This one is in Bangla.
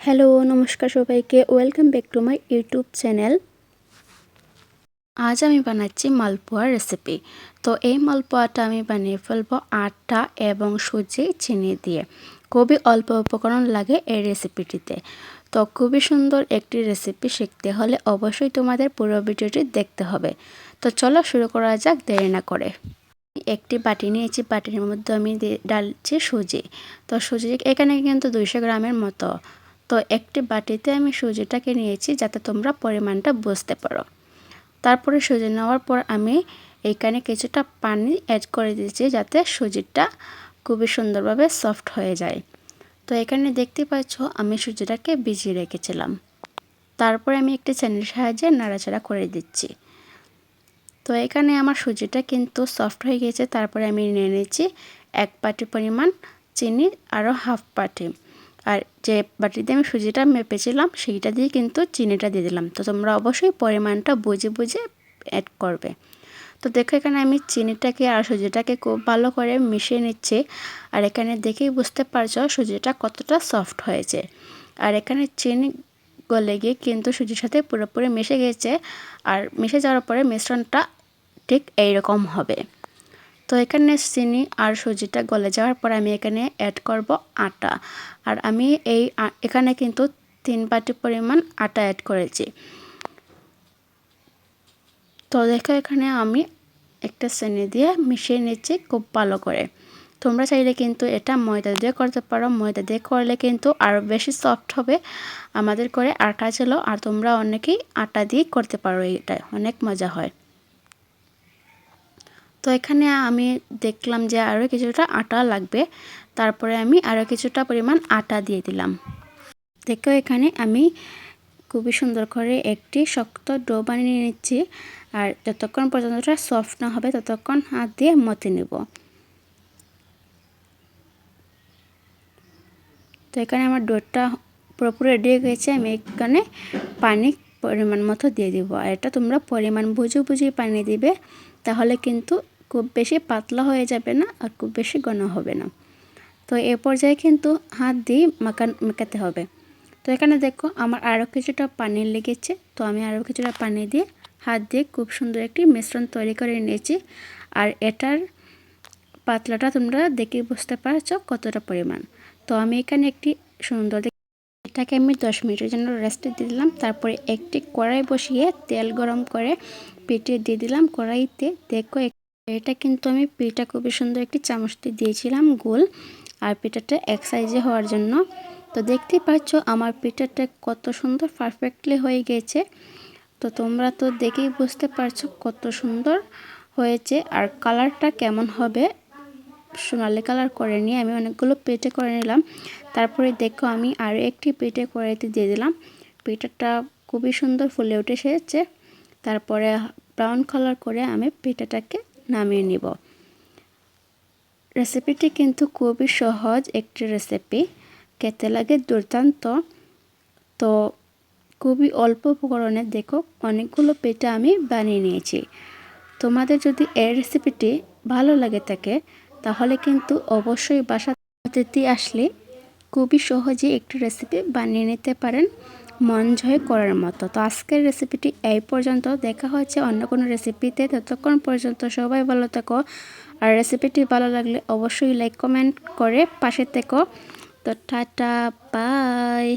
হ্যালো, নমস্কার সবাইকে। Welcome back to my YouTube channel. আজ আমি বানাচ্ছি মালপোয়ার রেসিপি। তো এই মালপোয়াটা আমি বানিয়ে ফেলবো আটা এবং সুজি চিনি দিয়ে। খুবই অল্প উপকরণ লাগে এই রেসিপিটিতে। তো খুবই সুন্দর একটি রেসিপি শিখতে হলে অবশ্যই তোমাদের পুরো ভিডিওটি দেখতে হবে। তো চলো শুরু করা যাক দেরি না করে। একটি বাটি নিয়েছি, বাটির মধ্যে আমি ডালছি সুজি। তো সুজি এখানে কিন্তু 200 গ্রামের মতো। তো একটি বাটিতে আমি সুজিটাকে নিয়েছি যাতে তোমরা পরিমাণটা বুঝতে পারো। তারপরে সুজি নেওয়ার পর আমি এইখানে কিছুটা পানি অ্যাড করে দিয়েছি যাতে সুজিটা খুবই সুন্দরভাবে সফট হয়ে যায়। তো এখানে দেখতে পাচ্ছ আমি সুজিটাকে ভিজিয়ে রেখেছিলাম। তারপরে আমি একটি ছাঁকনির সাহায্যে নাড়াচাড়া করে দিচ্ছি। তো এখানে আমার সুজিটা কিন্তু সফট হয়ে গেছে। তারপরে আমি নিয়ে নিয়েছি 1 বাটি পরিমাণ চিনি, আরও হাফ বাটি। আর যে বাটিতে আমি সুজিটা মেপেছিলাম সেইটা দিয়ে কিন্তু চিনিটা দিয়ে দিলাম। তো তোমরা অবশ্যই পরিমাণটা বুঝে বুঝে অ্যাড করবে। তো দেখো এখানে আমি চিনিটাকে আর সুজিটাকে খুব ভালো করে মিশিয়ে নিচ্ছি। আর এখানে দেখেই বুঝতে পারছো সুজিটা কতটা সফট হয়েছে। আর এখানে চিনি গলে গিয়ে কিন্তু সুজির সাথে পুরোপুরি মিশে গেছে। আর মিশে যাওয়ার পরে মিশ্রণটা ঠিক এইরকম হবে। তো এখানে চিনি আর সুজিটা গলে যাওয়ার পর আমি এখানে অ্যাড করব আটা। আর আমি এখানে কিন্তু 3 বাটি পরিমাণ আটা অ্যাড করেছি। তো দেখো এখানে আমি একটা চিনি দিয়ে মিশিয়ে নিচ্ছি খুব ভালো করে। তোমরা চাইলে কিন্তু এটা ময়দা দিয়ে করতে পারো। ময়দা দিয়ে করলে কিন্তু আরও বেশি সফট হবে। আমাদের করে আটা ছিল, আর তোমরা অনেকেই আটা দিয়ে করতে পারো, এটা অনেক মজা হয়। তো এখানে আমি দেখলাম যে আরও কিছুটা আটা লাগবে। তারপরে আমি আরও কিছুটা পরিমাণ আটা দিয়ে দিলাম। দেখো এখানে আমি খুবই সুন্দর করে একটি শক্ত ডো বানিয়ে নিচ্ছি। আর যতক্ষণ পর্যন্ত সফট না হবে ততক্ষণ হাত দিয়ে মথে নেব। তো এখানে আমার ডোটা পুরোপুরি রেডি হয়ে গেছে। আমি এখানে পানি পরিমাণ মতো দিয়ে দিব। আর এটা তোমরা পরিমাণ বুঝে বুঝে পানি দিবে, তাহলে কিন্তু খুব বেশি পাতলা হয়ে যাবে না আর খুব বেশি ঘন হবে না। তো এ পর্যায়ে কিন্তু হাত দিয়ে মেকাতে হবে। তো এখানে দেখো আমার আরও কিছুটা পানি লেগেছে। তো আমি আরও কিছুটা পানি দিয়ে হাত দিয়ে খুব সুন্দর একটি মিশ্রণ তৈরি করে নিয়েছি। আর এটার পাতলাটা তোমরা দেখে বুঝতে পারছো কতটা পরিমাণ। তো আমি এখানে একটি সুন্দর এটাকে আমি 10 মিনিটের জন্য রেস্টে দিয়ে দিলাম। তারপরে একটি কড়াই বসিয়ে তেল গরম করে পিঠে দিয়ে দিলাম কড়াইতে। দেখো এটা কিন্তু আমি পিঠা খুবই সুন্দর একটি চামচ দিয়ে দিয়েছিলাম গোল, আর পিঠাটা এক সাইজে হওয়ার জন্য। তো দেখতেই পাচ্ছ আমার পিঠাটা কত সুন্দর পারফেক্টলি হয়ে গেছে। তো তোমরা তো দেখেই বুঝতে পারছো কত সুন্দর হয়েছে। আর কালারটা কেমন হবে, সোনালি কালার করে নিয়ে আমি অনেকগুলো পিঠে করে নিলাম। তারপরে দেখো আমি আরও একটি পিঠে কড়াইতে দিয়ে দিলাম। পিঠাটা খুবই সুন্দর ফুলে উঠে এসেছে। তারপরে ব্রাউন কালার করে আমি পিঠাটাকে নামিয়ে নিব। রেসিপিটি কিন্তু খুবই সহজ একটি রেসিপি, খেতে লাগে দুর্দান্ত। তো খুবই অল্প উপকরণে দেখো অনেকগুলো পিঠা আমি বানিয়ে নিয়েছি। তোমাদের যদি এই রেসিপিটি ভালো লাগে থাকে তাহলে কিন্তু অবশ্যই বাসাতে আসলে খুবই সহজে একটি রেসিপি বানিয়ে নিতে পারেন মন জয় করার মতো। তো আজকের রেসিপিটি এই পর্যন্ত। দেখা হচ্ছে অন্য কোনো রেসিপিতে। ততক্ষণ পর্যন্ত সবাই ভালো থেকো। আর রেসিপিটি ভালো লাগলে অবশ্যই লাইক কমেন্ট করে পাশে থেকো। তো টাটা, বাই।